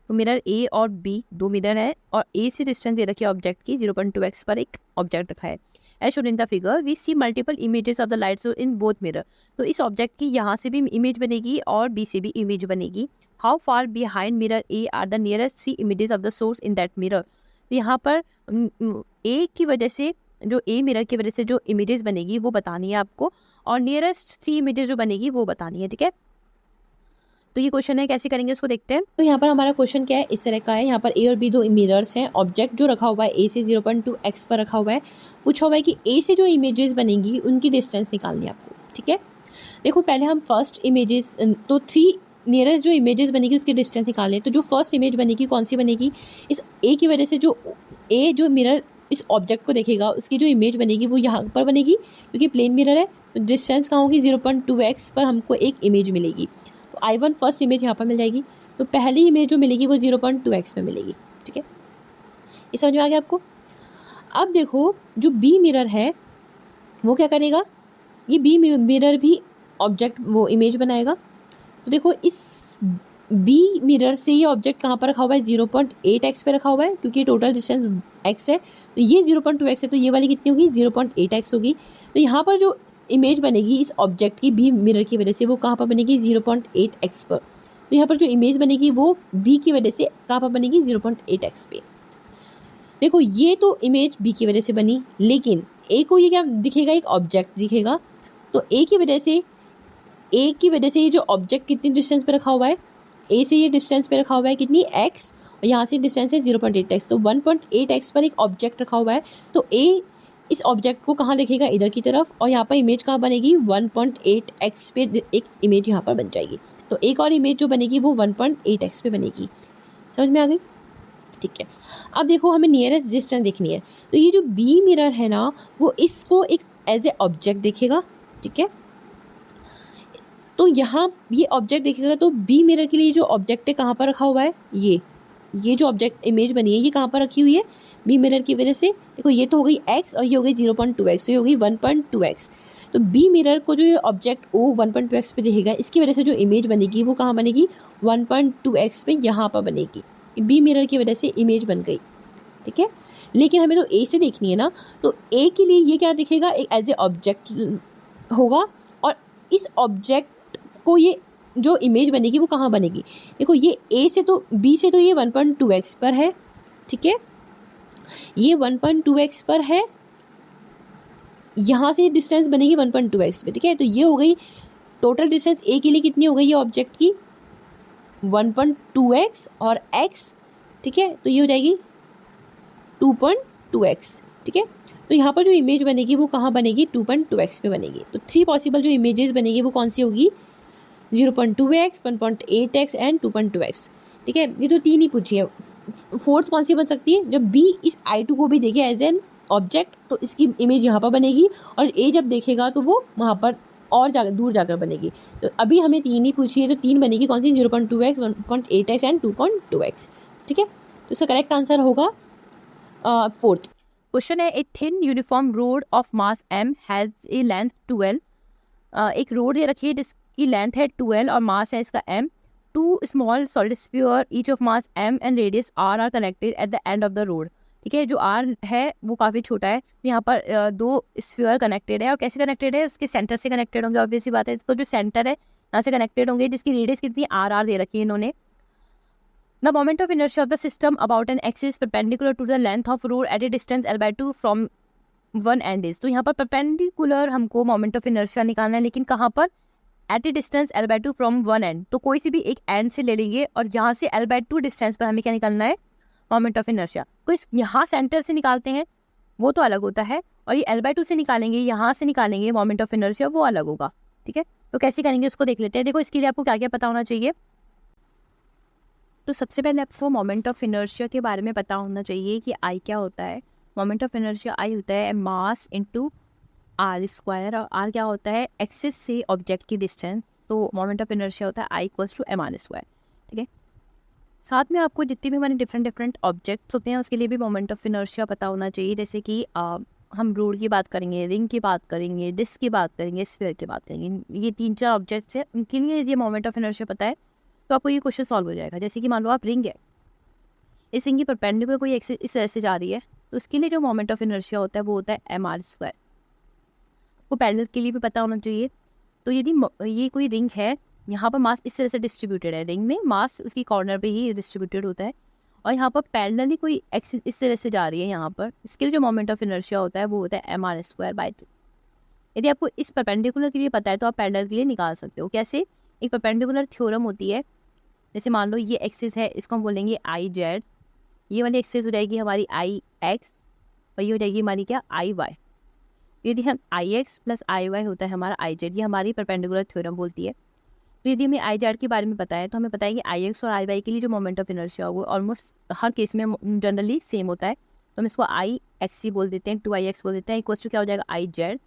तो मिरर A और B दो मिरर है और A से डिस्टेंस दे रखी है ऑब्जेक्ट की 0.2x पर एक ऑब्जेक्ट रखा है। As shown in the figure we see multiple images of the light source in both mirror. तो इस ऑब्जेक्ट की यहाँ से भी इमेज बनेगी और B से भी इमेज बनेगी। How far behind mirror A are the nearest 3 images of the source in that mirror. तो यहाँ पर A की वजह से जो A मिरर की वजह से जो इमेजेस बनेगी वो बतानी है आपको, और नियरेस्ट 3 इमेजेस जो बनेगी वो बतानी है, ठीक है। तो ये क्वेश्चन है, कैसे करेंगे उसको देखते हैं। तो यहाँ पर हमारा क्वेश्चन क्या है, इस तरह का है। यहाँ पर A और B दो मिरर्स हैं, ऑब्जेक्ट जो रखा हुआ है A से 0.2x पर रखा हुआ है। पूछा हुआ है कि A से जो इमेजेस बनेगी उनकी डिस्टेंस निकालनी है आपको, ठीक है। देखो पहले हम फर्स्ट इमेजेस, तो 3 नियरेस्ट जो इमेजेस बनेगी उसकी डिस्टेंस निकालनी है। तो जो फर्स्ट इमेज बनेगी कौन सी बनेगी, इस A की वजह से जो A जो मिरर इस ऑब्जेक्ट को देखेगा उसकी जो इमेज बनेगी वो यहाँ पर बनेगी, क्योंकि प्लेन मिरर है। तो डिस्टेंस कहाँ होगी 0.2x पर हमको एक इमेज मिलेगी। तो I1 फर्स्ट इमेज यहाँ पर मिल जाएगी। तो पहली इमेज जो मिलेगी वो 0.2x में मिलेगी, ठीक है। ये समझ में आ गया आपको। अब देखो जो B मिरर है वो क्या करेगा, ये B मिरर भी ऑब्जेक्ट वो इमेज बनाएगा। तो देखो इस B मिरर से ये ऑब्जेक्ट कहाँ पर रखा हुआ है 0.8x पे रखा हुआ है, क्योंकि टोटल डिस्टेंस x है। तो ये 0.2x है, तो ये वाली कितनी होगी 0.8x होगी। तो यहाँ पर जो इमेज बनेगी इस ऑब्जेक्ट की B मिरर की वजह से वो कहाँ पर बनेगी 0.8x पर। तो यहाँ पर जो इमेज बनेगी वो B की वजह से कहाँ पर बनेगी 0.8x पे। देखो ये तो इमेज B की वजह से बनी, लेकिन A को ये क्या दिखेगा, एक ऑब्जेक्ट दिखेगा। तो A की वजह से ये जो ऑब्जेक्ट कितनी डिस्टेंस पे रखा हुआ है, A से ये डिस्टेंस पे रखा हुआ है कितनी x, और यहाँ से डिस्टेंस है 0.8x। तो 1.8x पर एक ऑब्जेक्ट रखा हुआ है। तो A इस ऑब्जेक्ट को कहाँ देखेगा, इधर की तरफ, और यहाँ पर इमेज कहाँ बनेगी 1.8x पे एक इमेज यहाँ पर बन जाएगी। तो एक और इमेज जो बनेगी वो 1.8x पे बनेगी। समझ में आ गई, ठीक है। अब देखो हमें नियरेस्ट डिस्टेंस देखनी है। तो ये जो B मिरर है ना वो इसको एक एज ए ऑब्जेक्ट देखेगा, ठीक है। तो यहाँ ये ऑब्जेक्ट देखेगा, तो B मिरर के लिए जो ऑब्जेक्ट है कहाँ पर रखा हुआ है, ये जो ऑब्जेक्ट इमेज बनी है ये कहाँ पर रखी हुई है B मिरर की वजह से। देखो ये तो हो गई x और ये हो गई 0.2x, तो ये हो गई 1.2x। तो B मिरर को जो ये ऑब्जेक्ट O 1.2x पे दिखेगा, इसकी वजह से जो इमेज बनेगी वो कहाँ बनेगी 1.2x पे, यहाँ पर बनेगी। B मिरर की वजह से इमेज बन गई, ठीक है। लेकिन हमें तो A से देखनी है ना, तो A के लिए ये क्या दिखेगा, एक एज ए ऑब्जेक्ट होगा, और इस ऑब्जेक्ट को ये जो इमेज बनेगी वो कहाँ बनेगी। देखो ये A से तो B से तो ये 1.2x पर है, ठीक है, ये 1.2x पर है, यहाँ से डिस्टेंस बनेगी 1.2x पे, ठीक है। तो ये हो गई टोटल डिस्टेंस A के लिए कितनी हो गई ये ऑब्जेक्ट की 1.2x और x, ठीक है। तो ये हो जाएगी 2.2x, ठीक है। तो यहाँ पर जो इमेज बनेगी वो कहाँ बनेगी 2.2x पे बनेगी। तो 3 पॉसिबल जो इमेजेस बनेगी वो कौन सी होगी 0.2x, 1.8x एंड 2.2x, ठीक है। ये तो 3 ही पूछी है। फोर्थ कौन सी बन सकती है, जब B इस I2 को भी देखे एज एन ऑब्जेक्ट तो इसकी इमेज यहाँ पर बनेगी, और A जब देखेगा तो वो वहाँ पर और दूर जाकर बनेगी। तो अभी हमें 3 ही पूछी है, तो 3 बनेगी कौन सी 0.2x, 1.8x एंड 2.2x, ठीक है। तो इसका करेक्ट आंसर होगा फोर्थ। क्वेश्चन है a thin uniform road of mass m has a length 12। एक रोड दे रखी है जिसकी लेंथ है 12 और मास है इसका m। Two small solid sphere each of mass m and radius r are connected at the end of the rod. ठीक है, जो r है वो काफ़ी छोटा है, यहाँ पर दो स्फीयर कनेक्टेड है, और कैसे कनेक्टेड है, उसके सेंटर से कनेक्टेड होंगे, ऑब्वियस सी बात है। तो जो सेंटर है यहाँ से कनेक्टेड होंगे, जिसकी रेडियस कितनी r दे रखी है इन्होंने। The moment of inertia of the system about an axis perpendicular to the length of rod at a distance l/2 from one end is. तो यहाँ पर परपेंडिकुलर हमको मोमेंट ऑफ इनर्शिया निकालना है, लेकिन कहाँ पर, at a distance l/2 from one end. तो कोई सी भी एक एंड से ले लेंगे, और यहाँ से l/2 डिस्टेंस पर हमें क्या निकालना है, मोमेंट ऑफ इनर्शिया। कोई यहाँ सेंटर से निकालते हैं वो तो अलग होता है, और ये l/2 से निकालेंगे, यहाँ से निकालेंगे मोमेंट ऑफ इनर्शिया, वो अलग होगा। ठीक है, तो कैसे करेंगे उसको देख लेते हैं। देखो, इसके लिए आपको क्या क्या पता होना चाहिए। तो सबसे पहले आपको मोमेंट ऑफ इनर्शिया के बारे में पता होना चाहिए कि आई क्या होता है। मोमेंट ऑफ इनर्शिया आई होता है मास इनटू आर स्क्वायर, और आर क्या होता है, एक्सिस से ऑब्जेक्ट की डिस्टेंस। तो मोमेंट ऑफ इनर्शिया होता है I equals to m are square. ठीक है, साथ में आपको जितने भी हमारे डिफरेंट ऑब्जेक्ट्स होते हैं उसके लिए भी मोमेंट ऑफ इनर्शिया पता होना चाहिए। जैसे कि हम रोड की बात करेंगे, रिंग की बात करेंगे, डिस्क की बात करेंगे, स्फीयर की बात करेंगे। ये 3-4 ऑब्जेक्ट्स हैं, उनके लिए यदि मोमेंट ऑफ इनर्शिया पता है तो आपको ये क्वेश्चन सॉल्व हो जाएगा। जैसे कि मान लो आप रिंग है, इस रिंग की परपेंडिकुलर कोई एक्सिस इस तरह से जा रही है, तो उसके लिए जो मोमेंट ऑफ इनर्शिया होता है वो होता है एम आर स्क्वायर। आपको पैरेलल के लिए भी पता होना चाहिए। तो यदि ये कोई रिंग है, यहाँ पर मास इस तरह से डिस्ट्रीब्यूटेड है, रिंग में मास उसकी कॉर्नर पे ही डिस्ट्रीब्यूटेड होता है, और यहाँ पर पैरेलली कोई एक्सिस इस तरह से जा रही है यहाँ पर, इसके लिए जो मोमेंट ऑफ इनर्शिया होता है वो होता है एम आर स्क्वायर बाई 2। यदि आपको इस परपेंडिकुलर के लिए पता है तो आप पैरेलल के लिए निकाल सकते हो। कैसे, एक परपेंडिकुलर थ्योरम होती है। जैसे मान लो ये एक्सिस है, इसको हम बोलेंगे आई जेड, ये वाली एक्सिस हो जाएगी हमारी आई एक्स, और ये हो जाएगी हमारी क्या, आई वाई। यदि हम आई एक्स प्लस आई वाई होता है हमारा आई जेड, ये हमारी परपेंडिकुलर थ्योरम बोलती है। तो यदि हमें आई जेड के बारे में पता है तो हमें पता है कि आई एक्स और आई वाई के लिए जो मोमेंट ऑफ इनर्शिया होगा ऑलमोस्ट हर केस में जनरली सेम होता है। तो हम इसको आई एक्स ही बोल देते हैं, 2i x बोल देते हैं। इक्वल्स टू क्या हो जाएगा, आई जेड।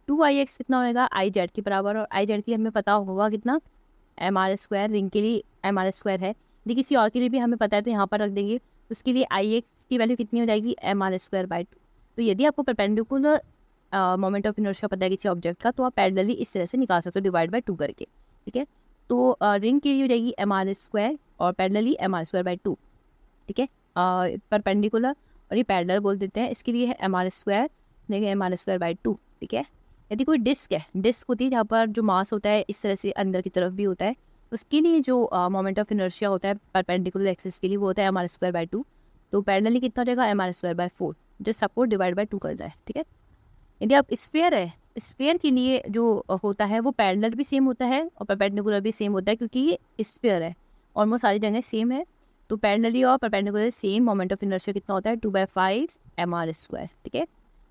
2i x कितना होएगा, आई जेड के बराबर, और आई जेड के लिए हमें पता होगा कितना, एम आर स्क्वायर। रिंग के लिए एम आर स्क्वायर है, यदि किसी और के लिए भी हमें पता है तो यहाँ पर रख देंगे। उसके लिए आई एक्स की वैल्यू कितनी हो जाएगी, एम आर स्क्वायर बाई 2। तो यदि आपको परपेंडिकुलर मोमेंट ऑफ इनर्शिया पता है किसी ऑब्जेक्ट का, तो आप पैरेलली इस तरह से निकाल सकते हो, डिवाइड बाई 2 करके। ठीक है, तो रिंग के लिए हो जाएगी एम आर स्क्वायर और parallelly M are square by 2। ठीक है, परपेंडिकुलर और ये पैरेलल बोल देते हैं, इसके लिए है एम आर स्क्वायर, देखिए एम आर स्क्वायर बाई 2। ठीक है, यदि कोई डिस्क है, डिस्क होती है जहाँ पर जो मास होता है इस तरह से अंदर की तरफ भी होता है, उसके लिए जो मोमेंट ऑफ इनर्शिया होता है परपेंडिकुलर एक्सिस के लिए वो होता है एम आर स्क्वायर बाई 2। तो पैरेलली कितना हो जाएगा, M are square by 4। Just आपको डिवाइड बाई 2 कर जाए। ठीक है, यदि आप स्फीयर है, स्फीयर के लिए जो होता है वो पैरेलल भी सेम होता है और परपेंडिकुलर भी सेम होता है, क्योंकि ये स्फीयर है, ऑलमोस्ट सारी जगह सेम है। तो पैरेलली और perpendicular same, moment of inertia कितना होता है, 2/5 एम आर स्क्वायर। ठीक है,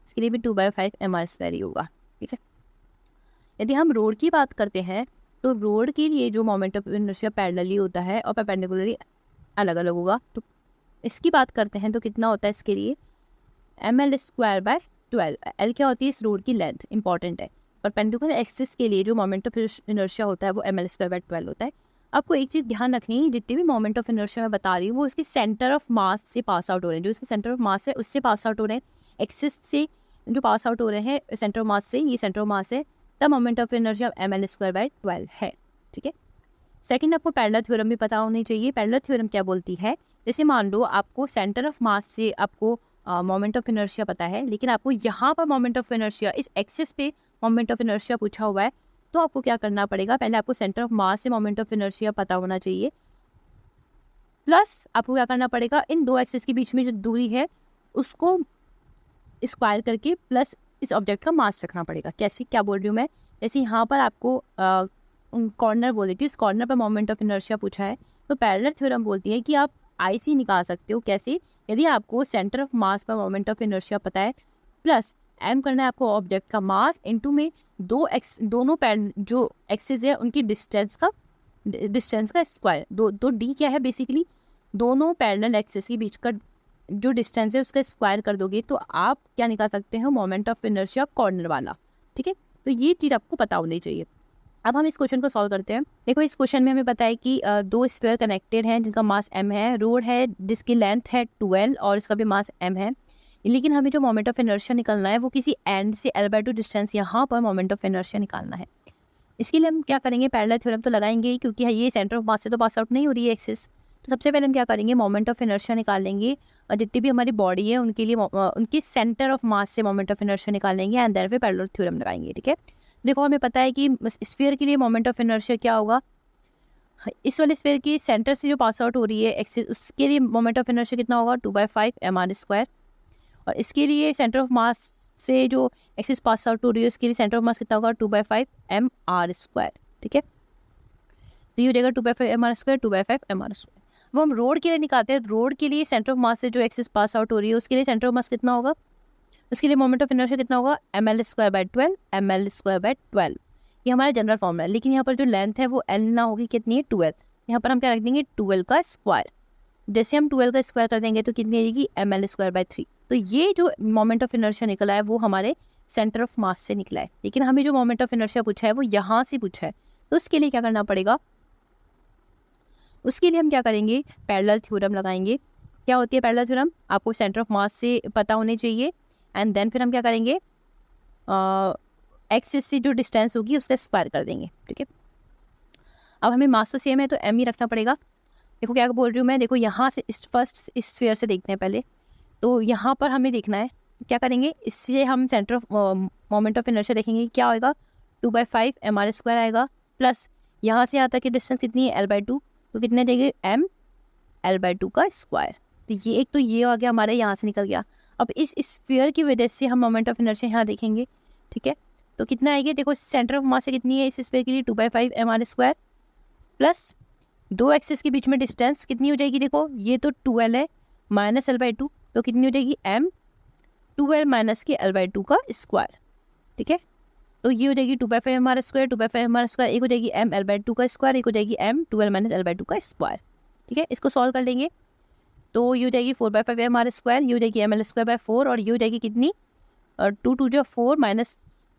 इसके लिए भी 2/5 एम आर स्क्वायर ही होगा। ठीक है, यदि हम रोड की बात करते हैं तो रोड के लिए जो मोमेंट ऑफ इनर्शिया पैरेलली होता है और परपेंडिकुलरली अलग अलग होगा। तो इसकी बात करते हैं तो कितना होता है इसके लिए, M L square by 12। L क्या होती है, इस रोड की लेंथ, इंपॉर्टेंट है। परपेंडिकुलर एक्सिस के लिए जो मोमेंट ऑफ इनर्शिया होता है वो एम एल स्क्वायर बाय 12 होता है। आपको एक चीज़ ध्यान रखनी है, जितने भी मोमेंट ऑफ इनर्शिया मैं बता रही हूँ वो उसके सेंटर ऑफ मास से पास आउट हो रहे हैं। जो इसके सेंटर ऑफ मास है उससे पास आउट हो रहे हैं, एक्सिस से जो पास आउट हो रहे हैं सेंटर ऑफ मास से, ये सेंटर ऑफ मास है, तब moment of inertia M L square by 12 है। ठीक है, सेकंड आपको पैरेलल थ्योरम भी पता होनी चाहिए। पैरेलल थ्योरम क्या बोलती है, जैसे मान लो आपको सेंटर ऑफ मास से आपको मोमेंट ऑफ इनर्शिया पता है, लेकिन आपको यहाँ पर मोमेंट ऑफ इनर्शिया, इस एक्सिस पे मोमेंट ऑफ इनर्शिया पूछा हुआ है, तो आपको क्या करना पड़ेगा, पहले आपको सेंटर ऑफ मास से मोमेंट ऑफ इनर्शिया पता होना चाहिए, प्लस आपको क्या करना पड़ेगा, इन दो एक्सिस के बीच में जो दूरी है उसको स्क्वायर करके प्लस इस ऑब्जेक्ट का मास रखना पड़ेगा। कैसे, क्या बोल रही हूँ मैं, जैसे यहाँ पर आपको कॉर्नर बोल देती हूँ, इस कॉर्नर पर मोमेंट ऑफ इनर्शिया पूछा है, तो पैरेलल थ्योरम बोलती है कि आप आई सी निकाल सकते हो। कैसे, यदि आपको सेंटर ऑफ मास पर मोमेंट ऑफ इनर्शिया पता है, प्लस एम करना है आपको ऑब्जेक्ट का मास, इनटू में दोनों जो एक्सिस है उनकी डिस्टेंस का स्क्वायर। दो डी क्या है, बेसिकली दोनों पैरेलल एक्सिस के बीच का जो डिस्टेंस है उसका स्क्वायर कर दोगे तो आप क्या निकाल सकते हो, मोमेंट ऑफ इनर्शिया कॉर्नर वाला। ठीक है, तो ये चीज़ आपको पता होनी चाहिए। अब हम इस क्वेश्चन को सॉल्व करते हैं। देखो, इस क्वेश्चन में हमें पता है कि दो स्फीयर कनेक्टेड हैं जिनका मास m है, रोड है जिसकी लेंथ है 12 और इसका भी मास m है, लेकिन हमें जो मोमेंट ऑफ इनर्शिया निकालना है वो किसी एंड से l/2 डिस्टेंस यहाँ पर मोमेंट ऑफ इनर्शिया निकालना है। इसके लिए हम क्या करेंगे, पैरेलल थ्योरम तो लगाएंगे ही, क्योंकि ये सेंटर ऑफ मास से तो पास आउट नहीं हो रही है एक्सिस। तो सबसे पहले हम क्या करेंगे, मोमेंट ऑफ इनर्शिया निकाल लेंगे, और जितनी भी हमारी बॉडी है उनके लिए उनकी सेंटर ऑफ मास से मोमेंट ऑफ इनर्शिया निकाल लेंगे, एंड देन फिर पैरेलल थ्योरम लगाएंगे। ठीक है, देखो हमें पता है कि स्फीयर के लिए मोमेंट ऑफ इनर्शिया क्या होगा, इस वाले स्फीयर की सेंटर से जो पास आउट हो रही है एक्सिस, उसके लिए मोमेंट ऑफ इनर्शिया कितना होगा, 2/5 mr²। और इसके लिए सेंटर ऑफ मास से जो एक्सिस पास आउट हो रही है उसके लिए सेंटर ऑफ मास कितना होगा, 2/5 mr²। ठीक है, तो ये हो जाएगा 2/5 mr², 2/5 mr²। वो हम रोड के लिए निकालते हैं, रोड के लिए सेंटर ऑफ मास से जो एक्सिस पास आउट हो रही है उसके लिए सेंटर ऑफ मास कितना होगा, उसके लिए मोमेंट ऑफ इनर्शिया कितना होगा, ml²/12 ml²/12। ये हमारा जनरल फॉर्मूला है, लेकिन यहाँ पर जो लेंथ है वो एल ना होगी, कितनी है, 12। यहाँ पर हम क्या रख देंगे, 12 का स्क्वायर। जैसे हम 12 का स्क्वायर कर देंगे तो कितनी आएगी, ml²/3। तो ये जो मोमेंट ऑफ इनर्शिया निकला है वो हमारे सेंटर ऑफ मास से निकला है, लेकिन हमें जो मोमेंट ऑफ इनर्शिया पूछा है वो यहाँ से पूछा है। तो उसके लिए क्या करना पड़ेगा, उसके लिए हम क्या करेंगे, पैरेलल थ्योरम लगाएंगे। क्या होती है पैरेलल थ्योरम, आपको सेंटर ऑफ मास से पता होने चाहिए, एंड देन फिर हम क्या करेंगे, एक्सिस से जो डिस्टेंस होगी उसका स्क्वायर कर देंगे। ठीक है, अब हमें मास तो सेम है तो एम ही रखना पड़ेगा। देखो क्या बोल रही हूँ मैं, देखो यहाँ से फर्स्ट इस स्फीयर से देखते हैं पहले, तो यहाँ पर हमें देखना है क्या करेंगे, इससे हम centre of moment of inertia देखेंगे, क्या होएगा, 2/5 mr² आएगा, प्लस यहाँ से यहाँ तक की डिस्टेंस कितनी है, l/2, तो कितने देंगे, m l/2 का स्क्वायर। तो ये एक तो ये आ गया हमारे, यहाँ से निकल गया। अब इस स्फीयर की वजह से हम मोमेंट ऑफ इनर्शिया यहाँ देखेंगे। ठीक है, तो कितना आएगी, देखो सेंटर ऑफ मास से कितनी है इस स्फीयर के लिए, 2/5 mr², प्लस दो एक्सिस के बीच में डिस्टेंस कितनी हो जाएगी, देखो ये तो 2l है माइनस l/2, तो कितनी हो जाएगी, m 2l माइनस के l/2 का स्क्वायर। ठीक है, तो ये हो जाएगी 2/5 mr², 2/5 mr², एक हो जाएगी m l/2 का स्क्वायर, एक हो जाएगी m 2l माइनस l/2 का स्क्वायर। ठीक है, इसको सॉल्व कर लेंगे तो ये हो जाएगी 4/5 mr², ये हो जाएगी ml²/4, और ये हो जाएगी कितनी, 2 2 जो 4 माइनस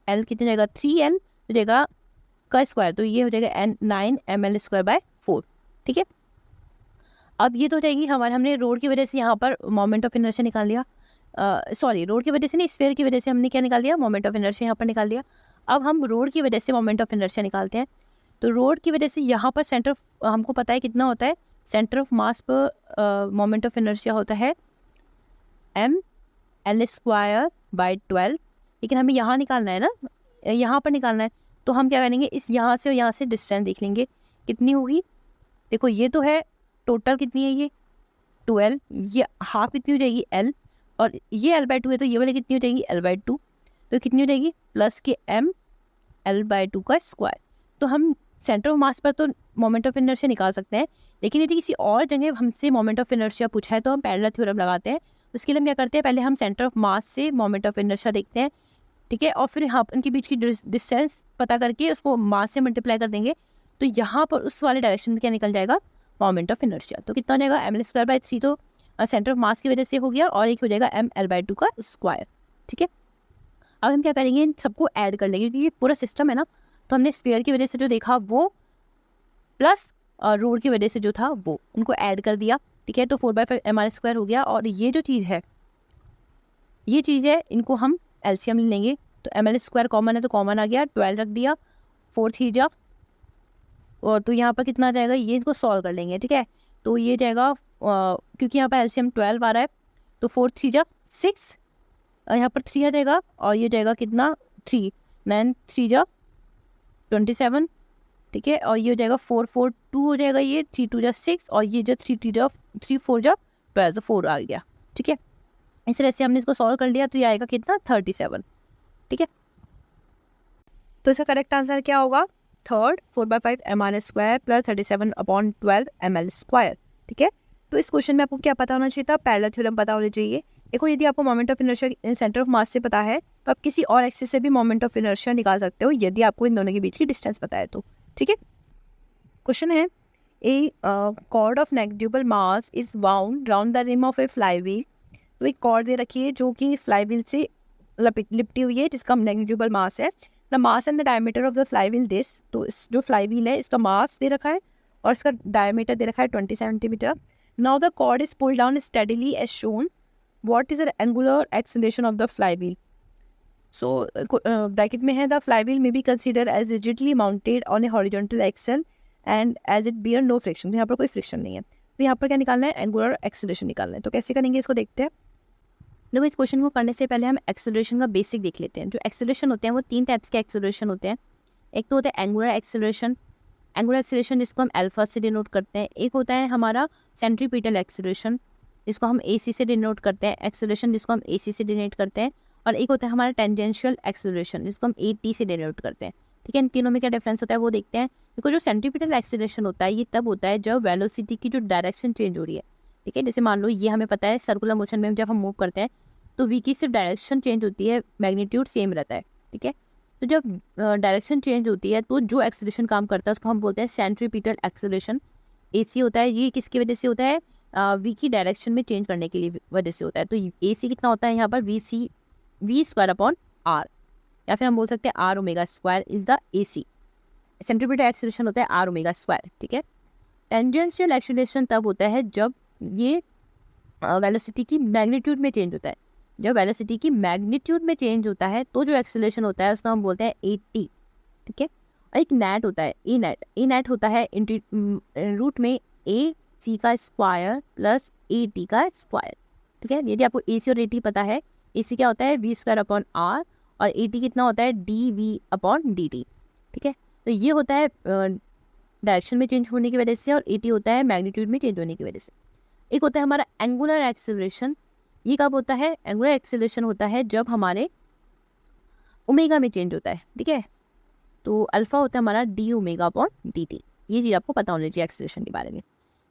l कितनी हो जाएगा, 3l हो जाएगा का स्क्वायर, तो ये हो जाएगा 9 ml²/4। ठीक है, अब ये तो हो जाएगी हमारे, हमने रोड की वजह से यहाँ पर मोमेंट ऑफ इनर्शिया निकाल लिया, सॉरी रोड की वजह से नहीं, स्फीयर की वजह से हमने क्या निकाल दिया, मोमेंट ऑफ इनर्शिया यहाँ पर निकाल दिया। अब हम रोड की वजह से मोमेंट ऑफ इनर्शिया निकालते हैं, तो रोड की वजह से यहाँ पर सेंटर ऑफ, हमको पता है कितना होता है, सेंटर ऑफ मास पर मोमेंट ऑफ इनर्शिया होता है ml²/12, लेकिन हमें यहाँ निकालना है ना, यहाँ पर निकालना है, तो हम क्या करेंगे, इस यहाँ से और यहाँ से डिस्टेंस देख लेंगे कितनी होगी। देखो ये तो है टोटल कितनी है, ये 12, ये हाफ कितनी हो जाएगी l, और ये l/2 है तो ये वाली कितनी हो जाएगी, l/2, तो कितनी हो जाएगी, प्लस के m l/2 का स्क्वायर। तो हम सेंटर ऑफ मास पर तो मोमेंट ऑफ इनर्शिया निकाल सकते हैं, लेकिन यदि किसी और जगह हमसे मोमेंट ऑफ इनर्शिया पूछा है तो हम पैरेलल थ्योरम लगाते हैं। उसके लिए हम क्या करते हैं, पहले हम सेंटर ऑफ मास से मोमेंट ऑफ इनर्शिया देखते हैं। ठीक है, और फिर यहाँ उनके बीच की डिस्टेंस पता करके उसको मास से मल्टीप्लाई कर देंगे, तो यहाँ पर उस वाले डायरेक्शन में क्या निकल जाएगा, मोमेंट ऑफ इनर्शिया। तो कितना हो जाएगा, ml²/3 तो सेंटर ऑफ मास की वजह से हो गया, और एक हो जाएगा m l/2 का स्क्वायर। ठीक है, अब हम क्या करेंगे, इन सबको ऐड कर लेंगे, क्योंकि ये पूरा सिस्टम है ना, तो हमने स्फीयर की वजह से जो देखा वो प्लस रोड की वजह से जो था वो, उनको ऐड कर दिया। ठीक है, तो 4/5 mr² हो गया, और ये जो चीज़ है, ये चीज़ है, इनको हम एलसीएम ले लेंगे, तो ml² कॉमन है तो कॉमन आ गया, 12 रख दिया, 4 3 जा, और तो यहाँ पर कितना आ जाएगा, ये इसको सॉल्व कर लेंगे। ठीक है, तो ये जाएगा क्योंकि यहाँ पर एलसीएम 12 आ रहा है, तो 4 3 जा 6, यहाँ पर 3 आ जाएगा, और ये जाएगा कितना, 3 9 3 जा 27। ठीक है, और ये हो जाएगा 4 4 2 हो जाएगा, ये 3 2 जा 6, और ये जो 3 3 जा 3 4 जा 12, तो 4 आ गया। ठीक है, इस तरह से हमने इसको सॉल्व कर लिया, तो ये आएगा कितना, 37। ठीक है, तो इसका करेक्ट आंसर क्या होगा, थर्ड, 4/5 mr² प्लस 37/12 ml²। ठीक है, तो इस क्वेश्चन में आपको क्या पता होना चाहिए था, पैरेलल थ्योरम पता होना चाहिए। देखो यदि आपको moment of inertia centre of mass से पता है तो आप किसी और एक्सिस से भी मोमेंट ऑफ इनर्शिया निकाल सकते हो, यदि आपको इन दोनों के बीच की डिस्टेंस पता है तो। ठीक है, क्वेश्चन है, a cord of negligible mass is wound round the rim of a flywheel. तो एक कॉर्ड दे रखी है जो कि फ्लाईव्हील से लिपटी हुई है, जिसका नेग्लिजिबल मास है। The mass and the diameter of the flywheel this, तो इस जो फ्लाईव्हील है इसका मास दे रखा है और इसका डायमीटर दे रखा है 20 centimetre. Now the cord is pulled down steadily as shown, what is the angular acceleration of the flywheel. So bracket में है the flywheel may be consider as rigidly mounted on a horizontal axle and as it bear no friction. तो यहाँ पर कोई friction नहीं है। तो यहाँ पर क्या निकालना है, एंगुलर एक्सेलरेशन निकालना है। तो कैसे करेंगे इसको देखते हैं। देखो इस क्वेश्चन को करने से पहले हम एक्सेलरेशन का बेसिक देख लेते हैं। जो एक्सेलरेशन होते हैं वो 3 टाइप्स के एक्सेलरेशन होते हैं। एक तो होता है एंगुलर एक्सेलरेशन जिसको हम अल्फा से डिनोट करते हैं। एक होता है हमारा सेंट्रीपिटल एक्सेलरेशन जिसको हम AC से डिनोट करते हैं, एक्सेलरेशन जिसको हम AC से डिनोट करते हैं। और एक होता है हमारा टेंजेंशियल एक्सेलरेशन जिसको हम AT से डिनोट करते हैं। ठीक है, इन तीनों में क्या डिफरेंस होता है वो देखते हैं। देखो जो सेंट्रीपिटल एक्सेलरेशन होता है ये तब होता है जब वेलोसिटी की जो डायरेक्शन चेंज हो रही है। ठीक है, जैसे मान लो ये हमें पता है सर्कुलर मोशन में जब हम मूव करते हैं तो V की सिर्फ डायरेक्शन चेंज होती है, मैग्नीट्यूड सेम रहता है। ठीक है, तो जब डायरेक्शन चेंज होती है तो जो एक्सेलरेशन काम करता है उसको हम बोलते हैं सेंट्रीपिटल एक्सेलरेशन। AC होता है, ये किसकी वजह से होता है, V की डायरेक्शन में चेंज करने के लिए वजह से होता है। तो AC कितना होता है यहाँ पर, V स्क्वायर अपॉन R, या फिर हम बोल सकते हैं R omega square is the AC। Centripetal acceleration होता है R ओमेगा स्क्वायर। ठीक है, टेंजेंशियल एक्सेलरेशन तब होता है जब ये वेलोसिटी की मैग्नीट्यूड में चेंज होता है। जब वेलोसिटी की मैग्नीट्यूड में चेंज होता है तो जो एक्सेलरेशन होता है उसको हम बोलते हैं AT। ठीक है, और एक नेट होता है ए नेट होता है रूट में AC का स्क्वायर प्लस AT का स्क्वायर। ठीक है, यदि आपको AC और AT पता है, AC क्या होता है V स्क्वायर अपॉन R और AT कितना होता है DV अपॉन DT। ठीक है, तो ये होता है डायरेक्शन में चेंज होने की वजह से और AT होता है मैग्नीट्यूड में चेंज होने की वजह से। एक होता है हमारा एंगुलर एक्सेलरेशन। ये कब होता है, एंगुलर एक्सेलरेशन होता है जब हमारे ओमेगा में चेंज होता है। ठीक है, तो अल्फा होता है हमारा D ओमेगा अपॉन DT। ये चीज़ आपको पता होनी चाहिए एक्सेलरेशन के बारे में,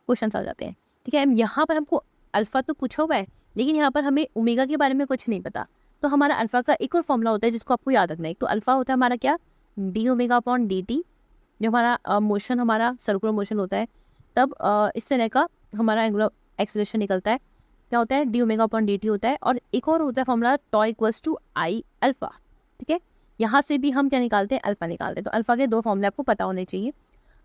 क्वेश्चन आ जाते हैं। ठीक है, यहाँ पर हमको अल्फा तो पूछा हुआ है लेकिन यहाँ पर हमें ओमेगा के बारे में कुछ नहीं पता। तो हमारा अल्फा का एक और फॉर्मूला होता है जिसको आपको याद रखना है। तो अल्फा होता है हमारा क्या, D ओमेगा अपॉन DT। जो हमारा मोशन हमारा सर्कुलर मोशन होता है तब इस तरह का हमारा एंगुलर एक्सेलरेशन निकलता है। क्या होता है, D ओमेगा अपॉन DT होता है। और एक और होता है formula tau equals to I alpha. ठीक है, यहाँ से भी हम क्या निकालते हैं, अल्फा निकालते हैं। तो अल्फा के 2 फॉर्मूले आपको पता होने चाहिए।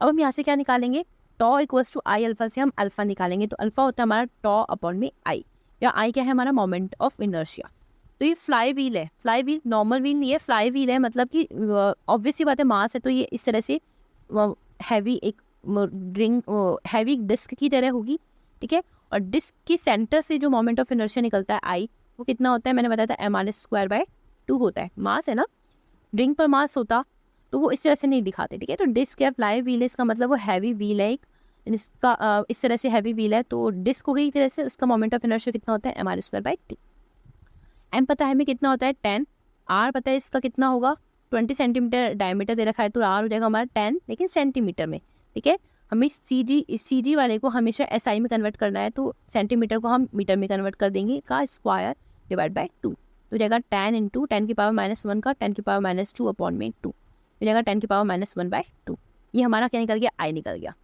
अब हम यहाँ से क्या निकालेंगे, टॉ इक्वल्स टू I अल्फा से हम अल्फा निकालेंगे। तो अल्फा होता है हमारा टॉ अपॉन में I, या I क्या है हमारा मोमेंट ऑफ इनर्शिया। तो ये फ्लाई व्हील है, फ्लाई व्हील नॉर्मल व्हील नहीं है, फ्लाई व्हील है। मतलब कि ऑब्वियस सी बात है मास है तो ये इस तरह से हैवी एक हैवी डिस्क की तरह होगी। ठीक है, और डिस्क के सेंटर से जो मोमेंट ऑफ इनर्शिया निकलता है I, वो कितना होता है, मैंने बताया था m/2/2 होता है। मास है ना, रिंग पर मास होता तो वो इस तरह से नहीं दिखाते। ठीक है, तो डिस्क या फ्लाई व्हील है, इसका मतलब वो हैवी व्हील है एक, इसका इस तरह से हैवी व्हील है। तो डिस्क हो गई एक तरह से, उसका मोमेंट ऑफ इनर्शिया कितना होता है m/2/2। m पता है हमें कितना होता है 10, r पता है इसका कितना होगा 20 सेंटीमीटर डायमीटर दे रखा है, तो r हो जाएगा हमारा 10 लेकिन सेंटीमीटर में। ठीक है, हमें CG वाले को हमेशा SI में कन्वर्ट करना है, तो सेंटीमीटर को हम मीटर में कन्वर्ट कर देंगे, का स्क्वायर डिवाइड बाई 2। तो जाएगा 10 इंटू 10 की पावर -1 का 10 की पावर -2 अपॉन में 2, तो जाएगा 10 की पावर -1/2। ये हमारा क्या निकल गया, I निकल गया।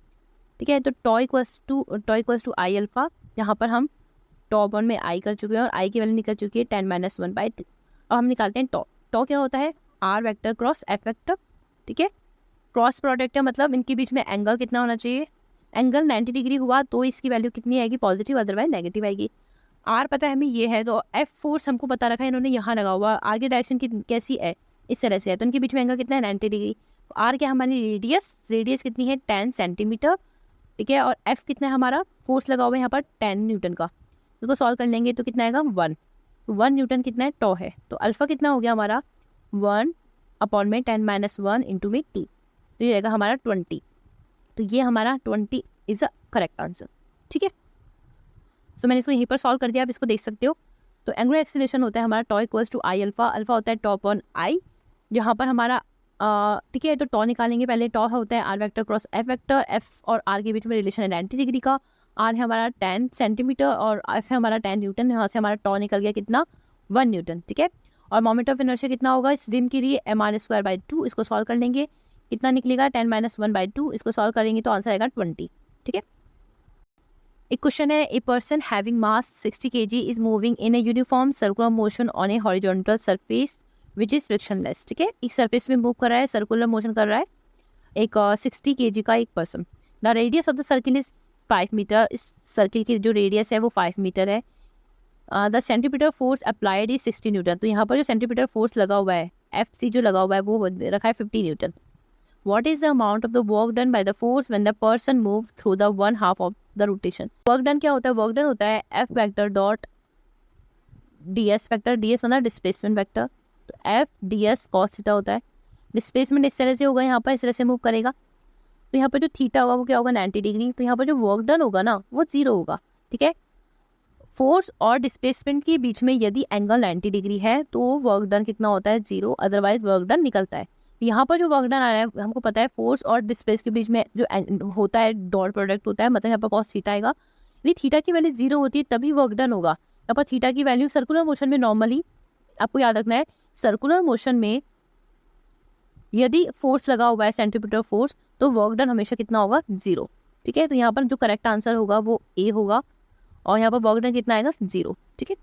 ठीक है, तो टॉ इक्वल्स टू I अल्फा, यहाँ पर हम टॉ अपॉन में I कर चुके हैं और I की वैल्यू निकल चुकी है 10-1/2। अब हम निकालते हैं टॉ क्या होता है, R vector cross F vector. ठीक है, क्रॉस प्रोडक्ट है, मतलब इनके बीच में एंगल कितना होना चाहिए, एंगल 90 डिग्री हुआ तो इसकी वैल्यू कितनी आएगी, पॉजिटिव, अदरवाइज नेगेटिव आएगी। R पता है हमें ये है, तो F फोर्स हमको पता रखा है इन्होंने, यहाँ लगा हुआ। R की डायरेक्शन कैसी है, इस तरह से है, तो इनके बीच में एंगल कितना है 90 डिग्री। तो R क्या हमारी रेडियस कितनी है 10 सेंटीमीटर। ठीक है, और F कितना है हमारा, फोर्स लगा हुआ है यहाँ पर 10 न्यूटन का। इसको सॉल्व कर लेंगे तो कितना आएगा 1। तो 1 न्यूटन कितना है, टॉ है। तो अल्फा कितना हो गया हमारा 1 अपॉन में 10-1 इंटू में 2, तो ये रहेगा हमारा 20। तो ये हमारा 20 इज अ करेक्ट आंसर। ठीक है, सो मैंने इसको यहीं पर सॉल्व कर दिया, आप इसको देख सकते हो। तो एंगुलर एक्सेलरेशन होता है हमारा tau equals to I alpha, alpha होता है टॉ अपॉन I, जहाँ पर हमारा ठीक है, तो टॉ निकालेंगे पहले। टॉ होता है R vector cross F vector, F और R के बीच में रिलेशन है 90 डिग्री का। R है हमारा 10 सेंटीमीटर और F है हमारा 10 न्यूटन। यहाँ से हमारा टॉ निकल गया कितना 1 न्यूटन। ठीक है, और मोमेंट ऑफ इनर्शिया कितना होगा इस रिम के लिए m/2/2। इसको सॉल्व कर लेंगे, कितना निकलेगा 10-1/2। इसको सॉल्व करेंगे तो आंसर आएगा 20। ठीक है, एक क्वेश्चन है, a person having mass 60 kg is moving in a uniform circular motion on a horizontal surface which is frictionless. ठीक है, एक सरफेस में मूव कर रहा है, सर्कुलर मोशन कर रहा है एक 60 kg का एक person. The radius of the circle is 5 metre. इस सर्किल की जो रेडियस है वो 5 मीटर है। The centimetre force applied is 60 newton. तो यहाँ पर जो सेंटीमीटर फोर्स लगा हुआ है, FC जो लगा हुआ है वो रखा है 50 Newton. What is the amount of the work done by the force when the person move through the one half of the rotation? Work done क्या होता है? Work done होता है F vector dot ds vector, ds मतलब displacement vector, तो F ds cos theta होता है। Displacement इस तरह से होगा, यहाँ पर इस तरह से मूव करेगा, तो यहाँ पर जो थीटा होगा वो क्या होगा 90 डिग्री। तो यहाँ पर जो वर्क डन होगा ना वो 0 होगा, ठीक है। फोर्स और डिस्प्लेसमेंट के बीच में यदि एंगल 90 डिग्री है तो वर्क डन कितना होता है 0, अदरवाइज वर्क डन निकलता है। यहाँ पर जो वर्क डन आ रहा है हमको पता है फोर्स और डिस्प्लेस के बीच में जो होता है डॉट प्रोडक्ट होता है, मतलब यहाँ पर कॉस थीटा आएगा। यदि थीटा की वैल्यू 0 होती है तभी वर्क डन होगा। यहाँ पर थीटा की वैल्यू सर्कुलर मोशन में नॉर्मली आपको याद रखना है, सर्कुलर मोशन में यदि फोर्स लगा हुआ है सेंटीमीटर फोर्स तो वर्क डन हमेशा कितना होगा 0, ठीक है। तो यहाँ पर जो करेक्ट आंसर होगा वो ए होगा और यहाँ पर वर्क डन कितना आएगा 0, ठीक है।